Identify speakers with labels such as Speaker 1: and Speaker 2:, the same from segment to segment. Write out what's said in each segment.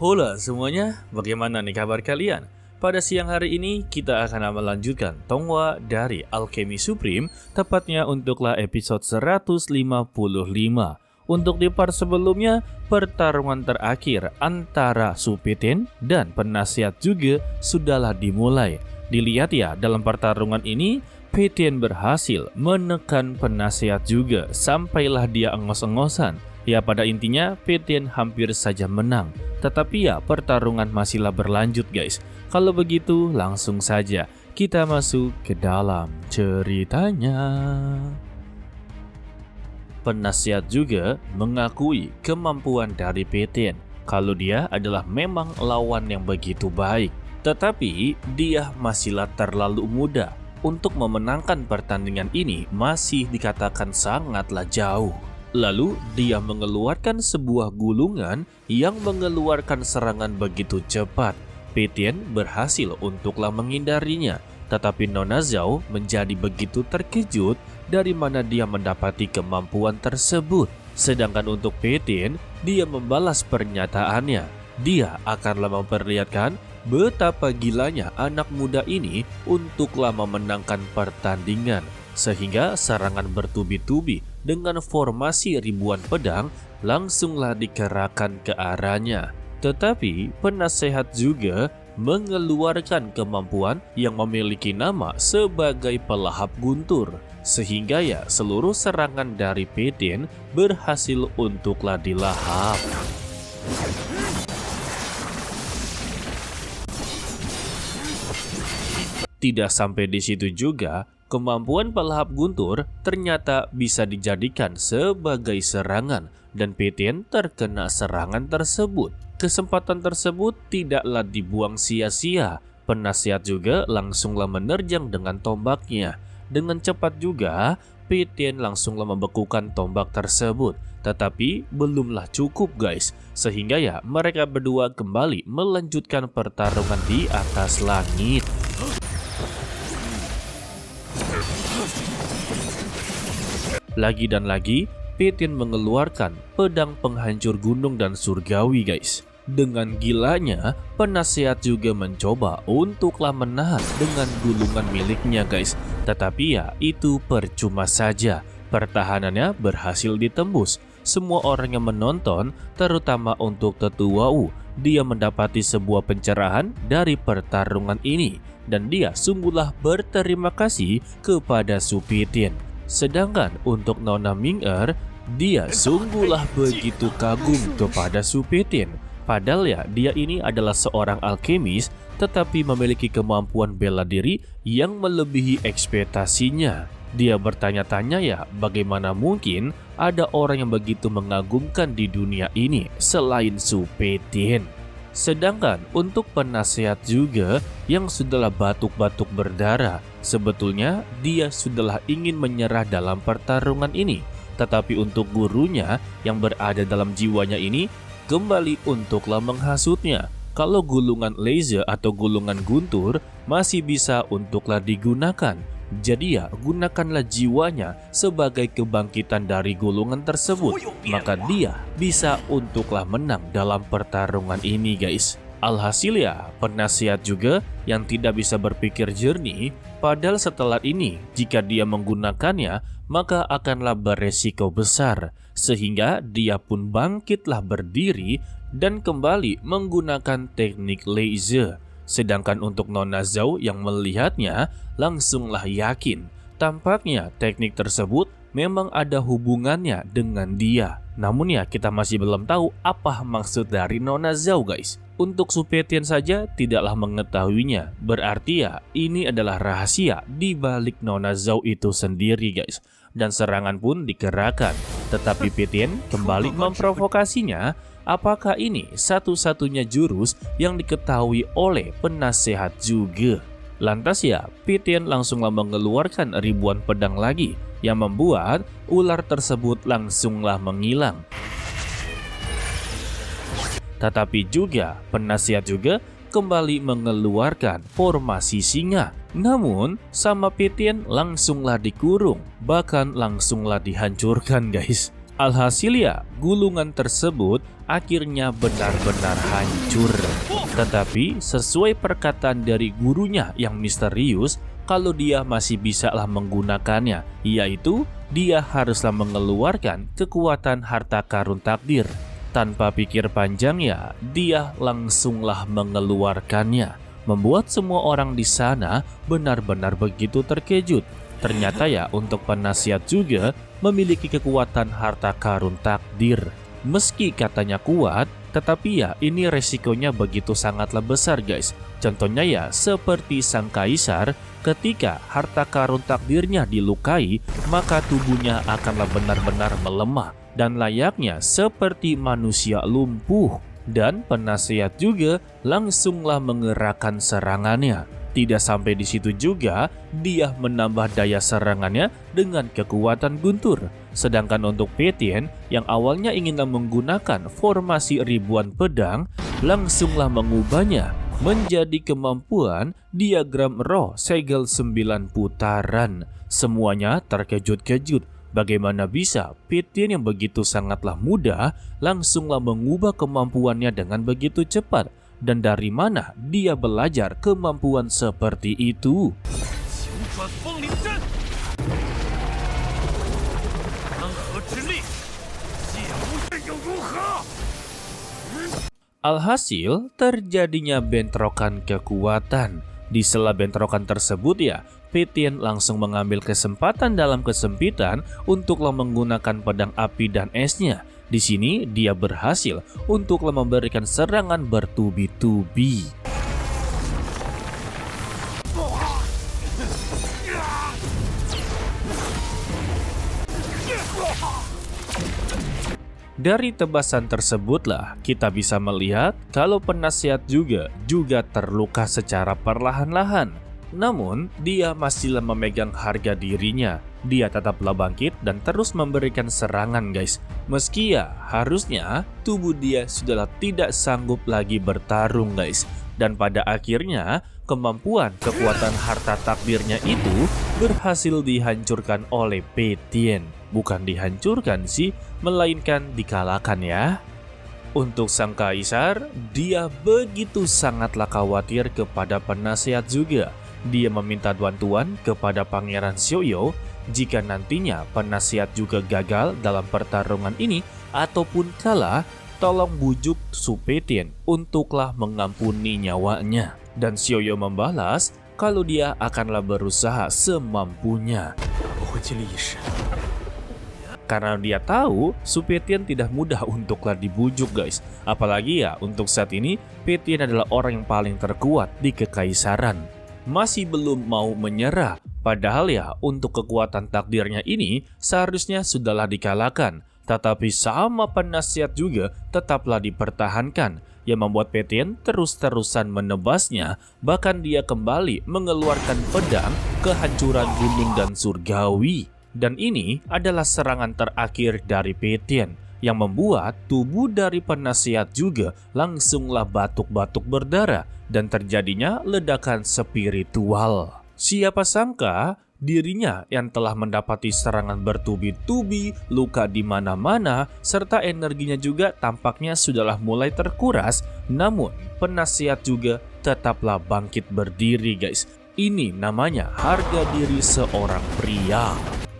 Speaker 1: Hola semuanya, bagaimana nih kabar kalian? Pada siang hari ini kita akan melanjutkan Tonghua dari Alchemy Supreme, tepatnya untuklah episode 155. Untuk di part sebelumnya, pertarungan terakhir antara Supitin dan penasihat juga sudahlah dimulai. Dilihat ya, dalam pertarungan ini Pitin berhasil menekan penasihat juga, sampailah dia engos-engosan. Ya, pada intinya Pitin hampir saja menang. Tetapi ya, pertarungan masihlah berlanjut guys. Kalau begitu langsung saja kita masuk ke dalam ceritanya. Penasihat juga mengakui kemampuan dari Pitin kalau dia adalah memang lawan yang begitu baik. Tetapi dia masihlah terlalu muda untuk memenangkan pertandingan ini, masih dikatakan sangatlah jauh. Lalu dia mengeluarkan sebuah gulungan yang mengeluarkan serangan begitu cepat. Pitin berhasil untuklah menghindarinya, tetapi Nona Zhao menjadi begitu terkejut dari mana dia mendapati kemampuan tersebut. Sedangkan untuk Pitin, dia membalas pernyataannya. Dia akanlah memperlihatkan betapa gilanya anak muda ini untuklah memenangkan pertandingan. Sehingga serangan bertubi-tubi dengan formasi ribuan pedang langsunglah dikerahkan ke arahnya. Tetapi penasehat juga mengeluarkan kemampuan yang memiliki nama sebagai pelahap guntur. Sehingga ya seluruh serangan dari Pitin berhasil untuklah dilahap. Tidak sampai di situ juga, kemampuan pelahap guntur ternyata bisa dijadikan sebagai serangan dan Pitin terkena serangan tersebut. Kesempatan tersebut tidaklah dibuang sia-sia. Penasihat juga langsunglah menerjang dengan tombaknya. Dengan cepat juga, Pitin langsunglah membekukan tombak tersebut. Tetapi belumlah cukup guys. Sehingga ya mereka berdua kembali melanjutkan pertarungan di atas langit. Lagi dan lagi, Pitin mengeluarkan pedang penghancur gunung dan surgawi guys. Dengan gilanya, penasihat juga mencoba untuklah menahan dengan gulungan miliknya guys. Tetapi ya itu percuma saja, pertahanannya berhasil ditembus. Semua orang yang menonton, terutama untuk Tetua Wu, dia mendapati sebuah pencerahan dari pertarungan ini. Dan dia sungguhlah berterima kasih kepada Supitin. Sedangkan untuk Nona Ming-er, dia sungguhlah begitu kagum kepada Supitin. Padahal ya dia ini adalah seorang alkemis tetapi memiliki kemampuan bela diri yang melebihi ekspektasinya. Dia bertanya-tanya ya bagaimana mungkin ada orang yang begitu mengagumkan di dunia ini selain Supitin. Sedangkan untuk penasehat juga yang sudahlah batuk-batuk berdarah, sebetulnya dia sudahlah ingin menyerah dalam pertarungan ini. Tetapi untuk gurunya yang berada dalam jiwanya ini kembali untuklah menghasutnya. Kalau gulungan laser atau gulungan guntur masih bisa untuklah digunakan. Jadi ya gunakanlah jiwanya sebagai kebangkitan dari gulungan tersebut. Maka dia bisa untuklah menang dalam pertarungan ini guys. Alhasil ya penasihat juga yang tidak bisa berpikir jernih. Padahal setelah ini jika dia menggunakannya maka akanlah beresiko besar. Sehingga dia pun bangkitlah berdiri dan kembali menggunakan teknik laser. Sedangkan untuk Nona Zhao yang melihatnya langsunglah yakin. Tampaknya teknik tersebut memang ada hubungannya dengan dia. Namun ya kita masih belum tahu apa maksud dari Nona Zhao guys. Untuk Supitin saja tidaklah mengetahuinya. Berarti ya ini adalah rahasia di balik Nona Zhao itu sendiri guys. Dan serangan pun dikerahkan. Tetapi Pitin kembali memprovokasinya. Apakah ini satu-satunya jurus yang diketahui oleh penasehat juga? Lantas ya, Pitin langsunglah mengeluarkan ribuan pedang lagi yang membuat ular tersebut langsunglah menghilang. Tetapi juga penasihat juga kembali mengeluarkan formasi singa. Namun sama Pitin langsunglah dikurung, bahkan langsunglah dihancurkan guys. Alhasil ya, gulungan tersebut akhirnya benar-benar hancur. Tetapi sesuai perkataan dari gurunya yang misterius, kalau dia masih bisalah menggunakannya, yaitu dia haruslah mengeluarkan kekuatan harta karun takdir. Tanpa pikir panjang ya, dia langsunglah mengeluarkannya, membuat semua orang di sana benar-benar begitu terkejut. Ternyata ya, untuk penasihat juga memiliki kekuatan harta karun takdir. Meski katanya kuat, tetapi ya ini resikonya begitu sangatlah besar guys. Contohnya ya seperti sang kaisar, ketika harta karun takdirnya dilukai, maka tubuhnya akanlah benar-benar melemah dan layaknya seperti manusia lumpuh. Dan penasihat juga langsunglah mengerahkan serangannya. Tidak sampai di situ juga, dia menambah daya serangannya dengan kekuatan guntur. Sedangkan untuk Pétienne yang awalnya inginlah menggunakan formasi ribuan pedang, langsunglah mengubahnya menjadi kemampuan diagram roh segel 9 putaran. Semuanya terkejut-kejut. Bagaimana bisa Pétienne yang begitu sangatlah mudah langsunglah mengubah kemampuannya dengan begitu cepat? Dan dari mana dia belajar kemampuan seperti itu? Alhasil terjadinya bentrokan kekuatan. Di sela bentrokan tersebut ya, Pétienne langsung mengambil kesempatan dalam kesempitan untuklah menggunakan pedang api dan esnya. Di sini dia berhasil untuklah memberikan serangan bertubi-tubi. Dari tebasan tersebutlah kita bisa melihat kalau penasihat juga terluka secara perlahan-lahan. Namun, dia masihlah memegang harga dirinya. Dia tetaplah bangkit dan terus memberikan serangan guys. Meski ya harusnya tubuh dia sudahlah tidak sanggup lagi bertarung guys. Dan pada akhirnya kemampuan kekuatan harta takdirnya itu berhasil dihancurkan oleh Pétienne. Bukan dihancurkan sih, melainkan dikalahkan ya. Untuk sang kaisar, dia begitu sangatlah khawatir kepada penasihat juga. Dia meminta bantuan kepada Pangeran Xiaoyou jika nantinya penasihat juga gagal dalam pertarungan ini ataupun kalah, tolong bujuk Su Pétienne untuklah mengampuni nyawanya. Dan Xiaoyou membalas kalau dia akanlah berusaha semampunya. Karena dia tahu Su Pétienne tidak mudah untuklah dibujuk guys. Apalagi ya untuk saat ini Pétienne adalah orang yang paling terkuat di kekaisaran. Masih belum mau menyerah. Padahal ya untuk kekuatan takdirnya ini seharusnya sudahlah dikalahkan. Tetapi sama penasihat juga tetaplah dipertahankan. Yang membuat Pétienne terus-terusan menebasnya. Bahkan dia kembali mengeluarkan pedang kehancuran gunung dan surgawi. Dan ini adalah serangan terakhir dari Pétienne yang membuat tubuh dari penasihat juga langsunglah batuk-batuk berdarah dan terjadinya ledakan spiritual. Siapa sangka dirinya yang telah mendapati serangan bertubi-tubi, luka di mana-mana, serta energinya juga tampaknya sudahlah mulai terkuras, namun penasihat juga tetaplah bangkit berdiri guys. Ini namanya harga diri seorang pria.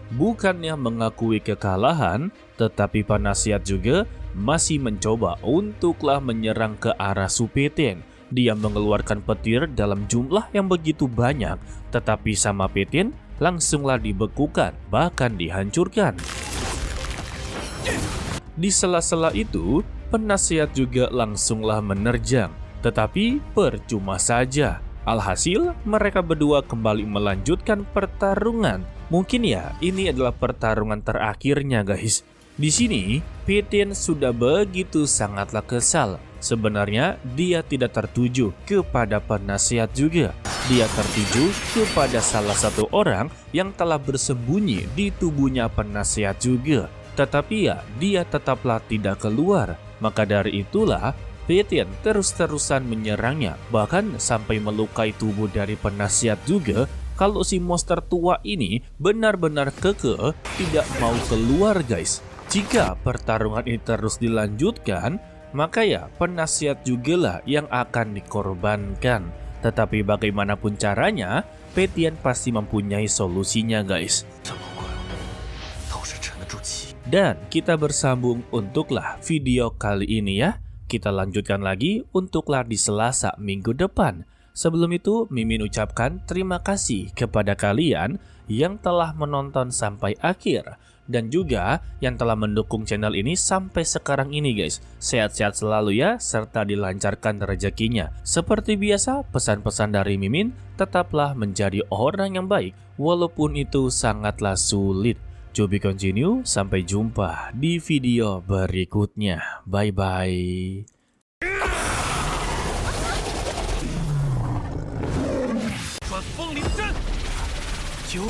Speaker 1: Bukannya mengakui kekalahan, tetapi penasihat juga masih mencoba untuklah menyerang ke arah Su Pétienne. Dia mengeluarkan petir dalam jumlah yang begitu banyak, tetapi sama Pétienne langsunglah dibekukan, bahkan dihancurkan. Di sela-sela itu, penasihat juga langsunglah menerjang, tetapi percuma saja. Alhasil, mereka berdua kembali melanjutkan pertarungan. Mungkin ya, ini adalah pertarungan terakhirnya guys. Di sini, Pétienne sudah begitu sangatlah kesal. Sebenarnya, dia tidak tertuju kepada penasihat juga. Dia tertuju kepada salah satu orang yang telah bersembunyi di tubuhnya penasihat juga. Tetapi ya, dia tetaplah tidak keluar. Maka dari itulah, Pétienne terus-terusan menyerangnya, bahkan sampai melukai tubuh dari penasihat juga. Kalau si monster tua ini benar-benar kekeh tidak mau keluar guys. Jika pertarungan ini terus dilanjutkan, maka ya penasihat juga lah yang akan dikorbankan. Tetapi bagaimanapun caranya, Petian pasti mempunyai solusinya guys. Dan kita bersambung untuklah video kali ini ya. Kita lanjutkan lagi untuklah di Selasa minggu depan. Sebelum itu, Mimin ucapkan terima kasih kepada kalian yang telah menonton sampai akhir. Dan juga yang telah mendukung channel ini sampai sekarang ini guys. Sehat-sehat selalu ya, serta dilancarkan rezekinya. Seperti biasa, pesan-pesan dari Mimin, tetaplah menjadi orang yang baik, walaupun itu sangatlah sulit. To be continue, sampai jumpa di video berikutnya. Bye-bye.
Speaker 2: 风铃阵，九。